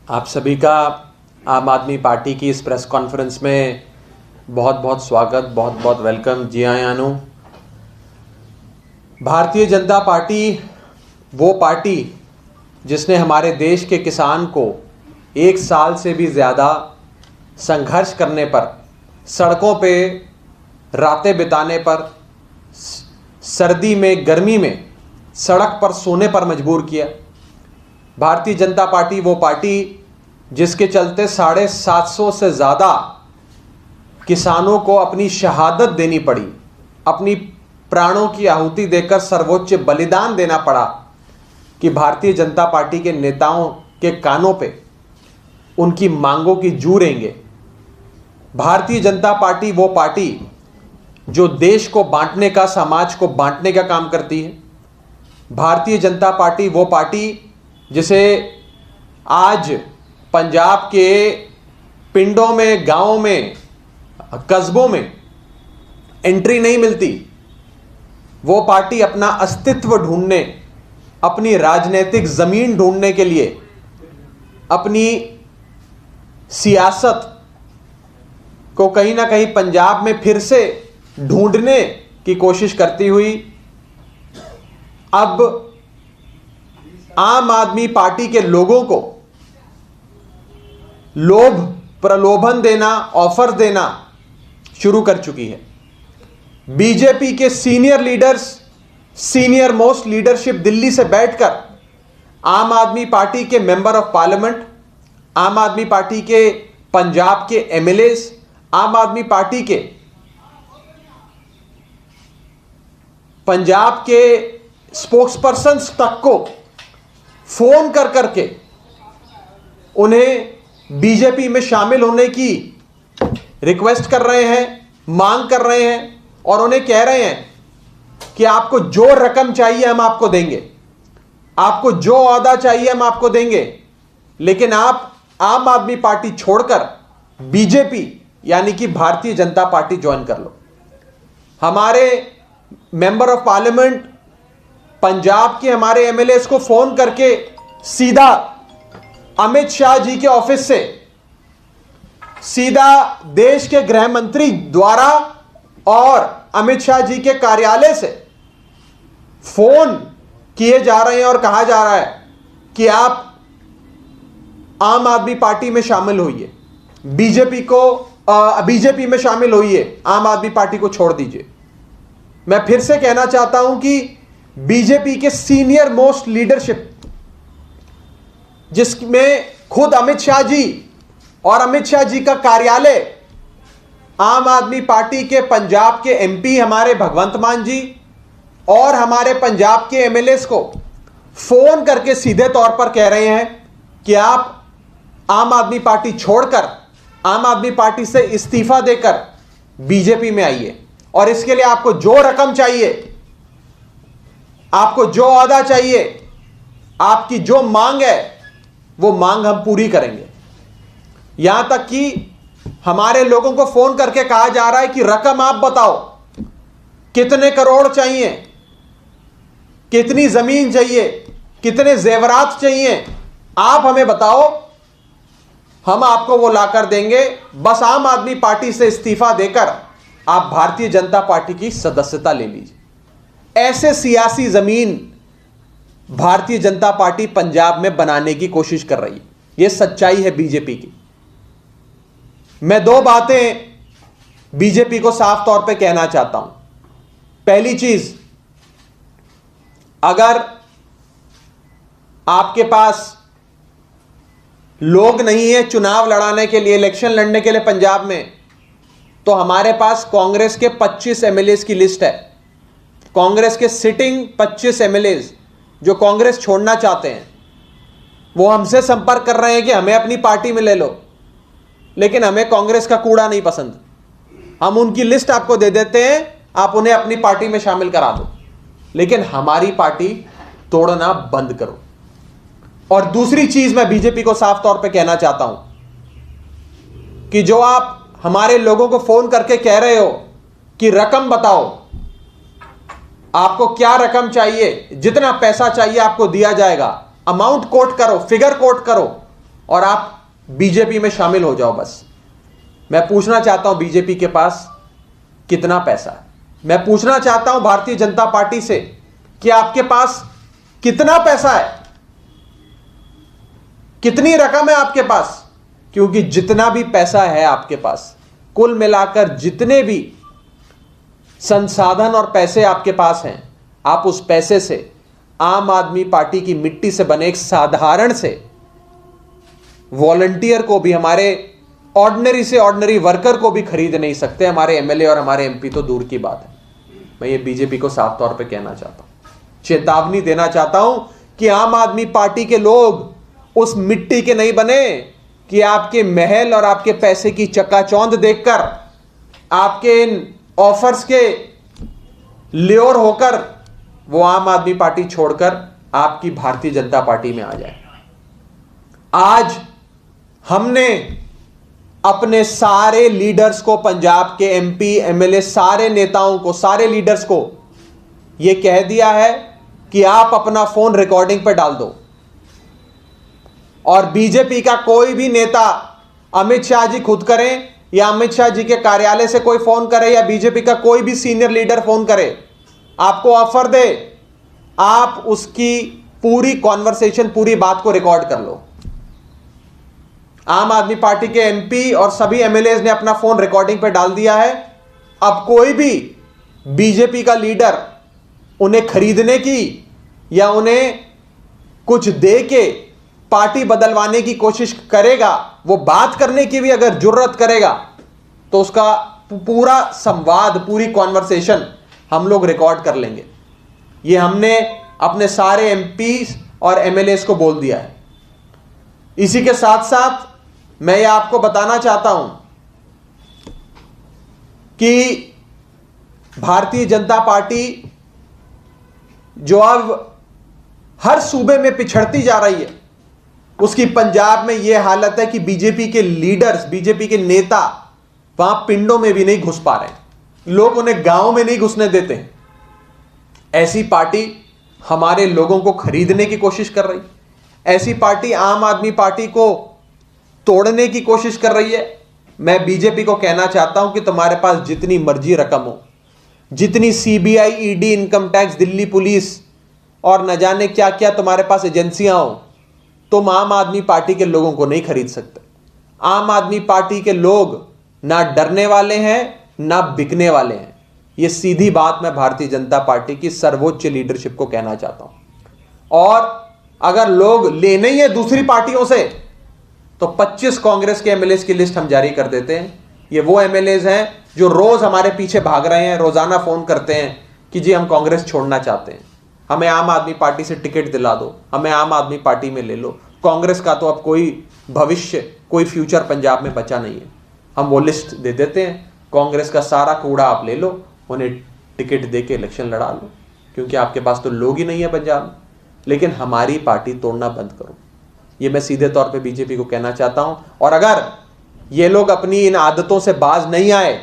आप सभी का आम आदमी पार्टी की इस प्रेस कॉन्फ्रेंस में बहुत बहुत स्वागत, बहुत बहुत वेलकम। जी हाँ यानू, भारतीय जनता पार्टी वो पार्टी जिसने हमारे देश के किसान को 1 साल से भी ज़्यादा संघर्ष करने पर, सड़कों पे रातें बिताने पर, सर्दी में गर्मी में सड़क पर सोने पर मजबूर किया। भारतीय जनता पार्टी वो पार्टी जिसके चलते 750 से ज़्यादा किसानों को अपनी शहादत देनी पड़ी, अपनी प्राणों की आहुति देकर सर्वोच्च बलिदान देना पड़ा कि भारतीय जनता पार्टी के नेताओं के कानों पे उनकी मांगों की जू रेंगे। भारतीय जनता पार्टी वो पार्टी जो देश को बांटने का, समाज को बांटने का काम करती है। भारतीय जनता पार्टी वो पार्टी जिसे आज पंजाब के पिंडों में, गांवों में, कस्बों में एंट्री नहीं मिलती। वो पार्टी अपना अस्तित्व ढूंढने, अपनी राजनीतिक जमीन ढूंढने के लिए, अपनी सियासत को कहीं ना कहीं पंजाब में फिर से ढूंढने की कोशिश करती हुई अब आम आदमी पार्टी के लोगों को लोभ प्रलोभन देना, ऑफर देना शुरू कर चुकी है। बीजेपी के senior leaders, senior most leadership Delhi से बैठकर आम आदमी पार्टी के मेंबर ऑफ पार्लियामेंट, आम आदमी पार्टी के पंजाब के एमएलएस, आम आदमी पार्टी के पंजाब के स्पोक्सपर्सन्स तक को फोन कर करके उन्हें बीजेपी में शामिल होने की रिक्वेस्ट कर रहे हैं, मांग कर रहे हैं और उन्हें कह रहे हैं कि आपको जो रकम चाहिए हम आपको देंगे, आपको जो ओहदा चाहिए हम आपको देंगे, लेकिन आप आम आदमी पार्टी छोड़कर बीजेपी यानी कि भारतीय जनता पार्टी ज्वाइन कर लो। हमारे मेंबर ऑफ पार्लियामेंट पंजाब के हमारे एमएलएस को फोन करके सीधा अमित शाह जी के ऑफिस से, सीधा देश के गृह मंत्री द्वारा और अमित शाह जी के कार्यालय से फोन किए जा रहे हैं और कहा जा रहा है कि आप आम आदमी पार्टी में शामिल होइए, बीजेपी में शामिल होइए, आम आदमी पार्टी को छोड़ दीजिए। मैं फिर से कहना चाहता हूं कि बीजेपी के सीनियर मोस्ट लीडरशिप, जिसमें खुद अमित शाह जी और अमित शाह जी का कार्यालय, आम आदमी पार्टी के पंजाब के एमपी हमारे भगवंत मान जी और हमारे पंजाब के एमएलएस को फोन करके सीधे तौर पर कह रहे हैं कि आप आम आदमी पार्टी छोड़कर, आम आदमी पार्टी से इस्तीफा देकर बीजेपी में आइए और इसके लिए आपको जो रकम चाहिए, आपको जो ओहदा चाहिए, आपकी जो मांग है वो मांग हम पूरी करेंगे। यहां तक कि हमारे लोगों को फोन करके कहा जा रहा है कि रकम आप बताओ, कितने करोड़ चाहिए, कितनी जमीन चाहिए, कितने जेवरात चाहिए, आप हमें बताओ, हम आपको वो लाकर देंगे। बस आम आदमी पार्टी से इस्तीफा देकर आप भारतीय जनता पार्टी की सदस्यता ले लीजिए। ऐसे सियासी जमीन भारतीय जनता पार्टी पंजाब में बनाने की कोशिश कर रही है। यह सच्चाई है बीजेपी की। मैं 2 बातें बीजेपी को साफ तौर पे कहना चाहता हूं। पहली चीज, अगर आपके पास लोग नहीं है चुनाव लड़ाने के लिए, इलेक्शन लड़ने के लिए पंजाब में, तो हमारे पास कांग्रेस के 25 एमएलएस की लिस्ट है। कांग्रेस के सिटिंग 25 एमएलएस जो कांग्रेस छोड़ना चाहते हैं, वो हमसे संपर्क कर रहे हैं कि हमें अपनी पार्टी में ले लो, लेकिन हमें कांग्रेस का कूड़ा नहीं पसंद। हम उनकी लिस्ट आपको दे देते हैं, आप उन्हें अपनी पार्टी में शामिल करा दो, लेकिन हमारी पार्टी तोड़ना बंद करो। और दूसरी चीज मैं बीजेपी को साफ तौर पे कहना चाहता हूं कि जो आप हमारे लोगों को फोन करके कह रहे हो कि रकम बताओ, आपको क्या रकम चाहिए, जितना पैसा चाहिए आपको दिया जाएगा, अमाउंट कोट करो, फिगर कोट करो, और आप बीजेपी में शामिल हो जाओ। बस मैं पूछना चाहता हूं बीजेपी के पास कितना पैसा है। मैं पूछना चाहता हूं भारतीय जनता पार्टी से कि आपके पास कितना पैसा है, कितनी रकम है आपके पास। क्योंकि जितना भी पैसा है आपके पास, कुल मिलाकर जितने भी संसाधन और पैसे आपके पास हैं, आप उस पैसे से आम आदमी पार्टी की मिट्टी से बने एक साधारण से वॉलंटियर को भी, हमारे ऑर्डिनरी से ऑर्डिनरी वर्कर को भी खरीद नहीं सकते। हमारे एमएलए और हमारे एमपी तो दूर की बात है। मैं ये बीजेपी को साफ तौर पे कहना चाहता हूं, चेतावनी देना चाहता हूं कि आम आदमी पार्टी के लोग उस मिट्टी के नहीं बने कि आपके महल और आपके पैसे की चकाचौंध देखकर, आपके इन ऑफर्स के ल्योर होकर वो आम आदमी पार्टी छोड़कर आपकी भारतीय जनता पार्टी में आ जाए। आज हमने अपने सारे लीडर्स को, पंजाब के एमपी एमएलए सारे नेताओं को, सारे लीडर्स को यह कह दिया है कि आप अपना फोन रिकॉर्डिंग पर डाल दो और बीजेपी का कोई भी नेता, अमित शाह जी खुद करें या अमित शाह जी के कार्यालय से कोई फोन करे या बीजेपी का कोई भी सीनियर लीडर फोन करे, आपको ऑफर दे, आप उसकी पूरी कॉन्वर्सेशन, पूरी बात को रिकॉर्ड कर लो। आम आदमी पार्टी के एमपी और सभी एमएलए ने अपना फोन रिकॉर्डिंग पे डाल दिया है। अब कोई भी बीजेपी का लीडर उन्हें खरीदने की या उन्हें कुछ दे के पार्टी बदलवाने की कोशिश करेगा, वो बात करने की भी अगर जुर्रत करेगा, तो उसका पूरा संवाद, पूरी कॉन्वर्सेशन हम लोग रिकॉर्ड कर लेंगे। ये हमने अपने सारे एमपी और एमएलए को बोल दिया है। इसी के साथ साथ मैं ये आपको बताना चाहता हूं कि भारतीय जनता पार्टी जो अब हर सूबे में पिछड़ती जा रही है, उसकी पंजाब में यह हालत है कि बीजेपी के लीडर्स, बीजेपी के नेता वहां पिंडों में भी नहीं घुस पा रहे, लोग उन्हें गांव में नहीं घुसने देते हैं। ऐसी पार्टी हमारे लोगों को खरीदने की कोशिश कर रही, ऐसी पार्टी आम आदमी पार्टी को तोड़ने की कोशिश कर रही है। मैं बीजेपी को कहना चाहता हूं कि तुम्हारे पास जितनी मर्जी रकम हो, जितनी CBI, ED, income tax, Delhi police और न जाने क्या क्या तुम्हारे पास एजेंसियां हो, तुम आम आदमी पार्टी के लोगों को नहीं खरीद सकते। आम आदमी पार्टी के लोग ना डरने वाले हैं ना बिकने वाले हैं। यह सीधी बात मैं भारतीय जनता पार्टी की सर्वोच्च लीडरशिप को कहना चाहता हूं। और अगर लोग लेने ही है दूसरी पार्टियों से, तो 25 कांग्रेस के एमएलए की लिस्ट हम जारी कर देते हैं। ये वो एमएलए हैं जो रोज हमारे पीछे भाग रहे हैं, रोजाना फोन करते हैं कि जी हम कांग्रेस छोड़ना चाहते हैं, हमें आम आदमी पार्टी से टिकट दिला दो, हमें आम आदमी पार्टी में ले लो। कांग्रेस का तो अब कोई भविष्य, कोई फ्यूचर पंजाब में बचा नहीं है। हम वो लिस्ट दे देते हैं, कांग्रेस का सारा कूड़ा आप ले लो, उन्हें टिकट दे के इलेक्शन लड़ा लो, क्योंकि आपके पास तो लोग ही नहीं है पंजाब में। लेकिन हमारी पार्टी तोड़ना बंद करो, ये मैं सीधे तौर पे बीजेपी को कहना चाहता हूं। और अगर ये लोग अपनी इन आदतों से बाज नहीं आए,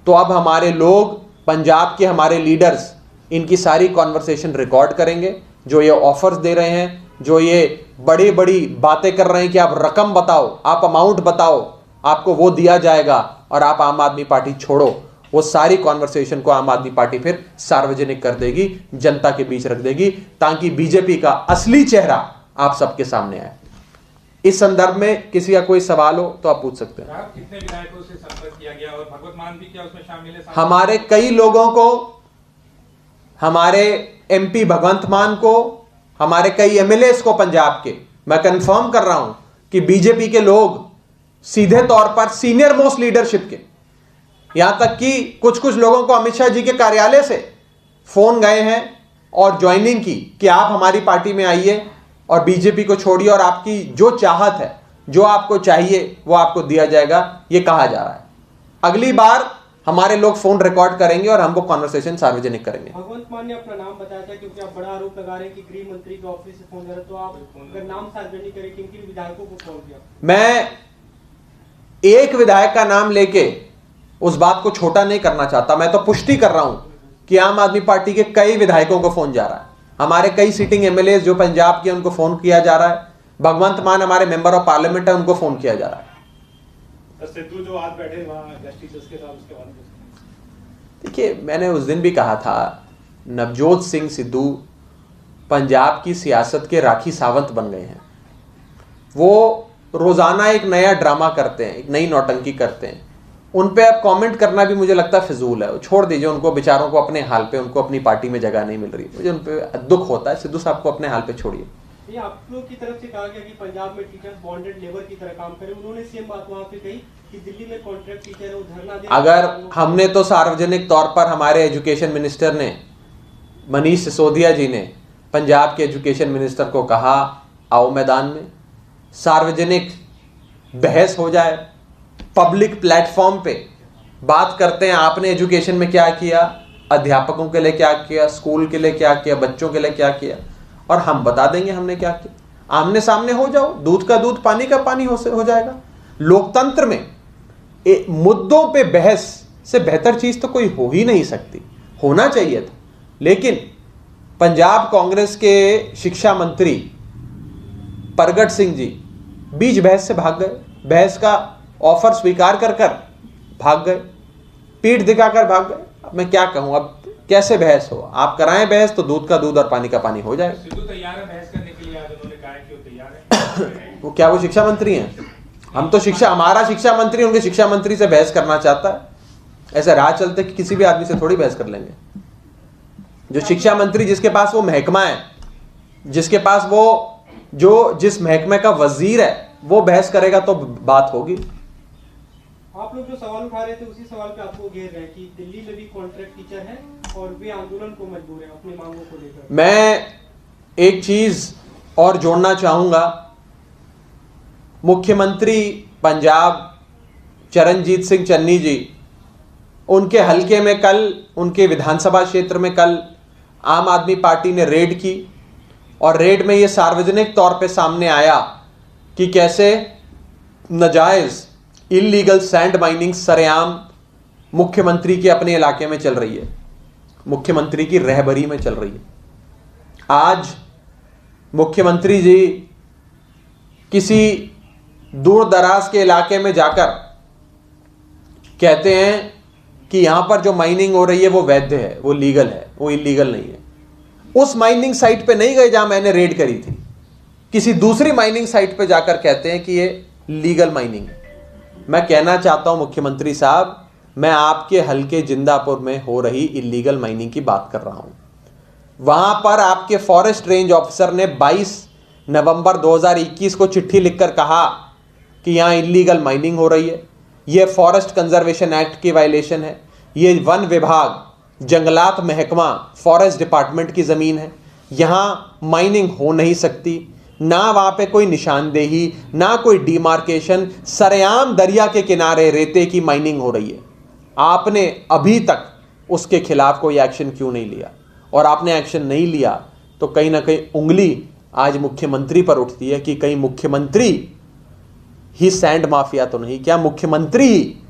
तो अब हमारे लोग, पंजाब के हमारे लीडर्स, इनकी सारी कॉन्वर्सेशन रिकॉर्ड करेंगे। जो ये ऑफर्स दे रहे हैं, जो ये बड़ी बड़ी बातें कर रहे हैं कि आप रकम बताओ, आप अमाउंट बताओ, आपको वो दिया जाएगा और आप आम आदमी पार्टी छोड़ो, वो सारी कॉन्वर्सेशन को आम आदमी पार्टी फिर सार्वजनिक कर देगी, जनता के बीच रख देगी, ताकि बीजेपी का असली चेहरा आप सबके सामने आए। इस संदर्भ में किसी का कोई सवाल हो तो आप पूछ सकते हैं। कितने विधायकों से संपर्क किया गया और भगवत मान भी क्या उसमें शामिल है? हमारे कई लोगों को, हमारे एमपी भगवंत मान को, हमारे कई एमएलए को पंजाब के, मैं कंफर्म कर रहा हूं कि बीजेपी के लोग सीधे तौर पर सीनियर मोस्ट लीडरशिप के, यहां तक कि कुछ कुछ लोगों को अमित शाह जी के कार्यालय से फोन गए हैं और ज्वाइनिंग की कि आप हमारी पार्टी में आइए और बीजेपी को छोड़िए और आपकी जो चाहत है, जो आपको चाहिए वो आपको दिया जाएगा, ये कहा जा रहा है। अगली बार हमारे लोग फोन रिकॉर्ड करेंगे और हम वो कॉन्वर्सेशन सार्वजनिक करेंगे। भगवंत मान ने अपना नाम बताया था, क्योंकि आप बड़ा आरोप लगा रहे हैं कि गृह मंत्री के ऑफिस से फोन करा, तो आप अगर नाम सार्वजनिक करें किन किन विधायकों को फोन किया? मैं एक विधायक का नाम लेके उस बात को छोटा नहीं करना चाहता, मैं तो पुष्टि कर रहा हूं कि आम आदमी पार्टी के कई विधायकों को फोन जा रहा है। हमारे कई सिटिंग एमएलए जो पंजाब के, उनको फोन किया जा रहा है। भगवंत मान हमारे मेंबर ऑफ पार्लियामेंट है, उनको फोन किया जा रहा है। सिद्धू जो आज बैठे वहाँ गेस्ट टीचर्स के साथ, उसके बारे में देखिए, मैंने उस दिन भी कहा था, नवजोत सिंह सिद्धू पंजाब की सियासत के राखी सावंत बन गए हैं। वो रोजाना एक नया ड्रामा करते हैं, एक नई नौटंकी करते हैं। उन पे अब कमेंट करना भी मुझे लगता है फिजूल है। छोड़ दीजिए उनको, बेचारों को अपने हाल पे, उनको अपनी पार्टी में जगह नहीं मिल रही। मुझे उन पे दुख होता है। सिद्धू साहब को अपने हाल पे छोड़िए। ये आप लोग की तरफ से कहा गया कि पंजाब में टीचर्स बॉन्डेड लेबर की तरह काम करें। उन्होंने सेम बात वहाँ पे कही कि दिल्ली में कॉन्ट्रैक्ट टीचर है, वो धरना दे। अगर हमने तो सार्वजनिक तौर पर, हमारे एजुकेशन मिनिस्टर ने, मनीष सिसोदिया जी ने पंजाब के एजुकेशन मिनिस्टर को कहा, आओ मैदान में सार्वजनिक बहस हो जाए, पब्लिक प्लेटफॉर्म पे बात करते हैं, आपने एजुकेशन में क्या किया, अध्यापकों के लिए क्या किया, स्कूल के लिए क्या किया, बच्चों के लिए क्या किया, और हम बता देंगे हमने क्या किया। आमने सामने हो जाओ, दूध का दूध पानी का पानी हो जाएगा। लोकतंत्र में मुद्दों पे बहस से बेहतर चीज तो कोई हो ही नहीं सकती। होना चाहिए था, लेकिन पंजाब कांग्रेस के शिक्षा मंत्री परगट सिंह जी बीच बहस से भाग गए। बहस का ऑफर स्वीकार कर भाग गए, पीठ दिखाकर भाग गए। अब मैं क्या कहूं, अब कैसे बहस हो? आप कराएं बहस तो दूध का दूध और पानी का पानी हो जाएगा। सिद्धू तैयार है बहस करने के लिए, आज उन्होंने कहा है कि वो तैयार है। वो क्या, वो शिक्षा मंत्री हैं? हम तो हमारा शिक्षा मंत्री उनके शिक्षा मंत्री से बहस करना चाहता है। ऐसे राह चलते कि किसी भी आदमी से थोड़ी बहस कर लेंगे। जो शिक्षा मंत्री, जिसके पास वो महकमा है, जिसके पास वो जिस महकमे का वजीर है, वो बहस करेगा तो बात होगी। आप लोग जो सवाल उठा रहे थे उसी सवाल पे आपको घेर रहे हैं कि दिल्ली में भी कॉन्ट्रैक्ट टीचर है और वे आंदोलन को मजबूर है अपनी मांगों को लेकर। मैं एक चीज और जोड़ना चाहूंगा। मुख्यमंत्री पंजाब चरणजीत सिंह चन्नी जी, उनके हलके में कल, उनके विधानसभा क्षेत्र में कल आम आदमी पार्टी ने रेड की, और रेड में यह सार्वजनिक तौर पे सामने आया कि कैसे नाजायज इल्लीगल सैंड माइनिंग सरेआम मुख्यमंत्री के अपने इलाके में चल रही है, मुख्यमंत्री की रहबरी में चल रही है। आज मुख्यमंत्री जी किसी दूर दराज के इलाके में जाकर कहते हैं कि यहां पर जो माइनिंग हो रही है वो वैध है, वो लीगल है, वो इल्लीगल नहीं है। उस माइनिंग साइट पे नहीं गए जहां मैंने रेड करी थी, किसी दूसरी माइनिंग साइट पे जाकर कहते हैं कि ये लीगल माइनिंग है। मैं कहना चाहता हूं मुख्यमंत्री साहब, मैं आपके हलके जिंदापुर में हो रही इल्लीगल माइनिंग की बात कर रहा हूं। वहां पर आपके फॉरेस्ट रेंज ऑफिसर ने 22 नवंबर 2021 को चिट्ठी लिखकर कहा कि यहां इल्लीगल माइनिंग हो रही है, यह फॉरेस्ट कंजर्वेशन एक्ट की वायलेशन है, यह वन विभाग, जंगलात महकमा, फॉरेस्ट डिपार्टमेंट की जमीन है, यहां माइनिंग हो नहीं सकती। ना वहां पे कोई निशानदेही, ना कोई डिमार्केशन, सरेआम दरिया के किनारे रेते की माइनिंग हो रही है। आपने अभी तक उसके खिलाफ कोई एक्शन क्यों नहीं लिया? और आपने एक्शन नहीं लिया तो कहीं ना कहीं उंगली आज मुख्यमंत्री पर उठती है कि कहीं मुख्यमंत्री ही सैंड माफिया तो नहीं, क्या मुख्यमंत्री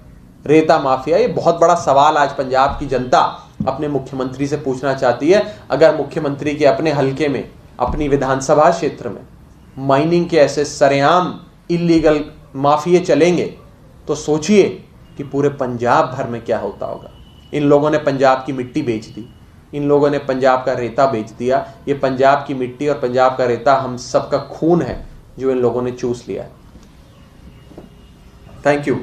रेता माफिया? ये बहुत बड़ा सवाल आज पंजाब की जनता अपने मुख्यमंत्री से पूछना चाहती है। अगर मुख्यमंत्री के अपने हलके में, अपनी विधानसभा क्षेत्र में माइनिंग के ऐसे सरेआम इल्लीगल माफिये चलेंगे तो सोचिए कि पूरे पंजाब भर में क्या होता होगा। इन लोगों ने पंजाब की मिट्टी बेच दी, इन लोगों ने पंजाब का रेता बेच दिया। ये पंजाब की मिट्टी और पंजाब का रेता हम सबका खून है जो इन लोगों ने चूस लिया है। Thank you.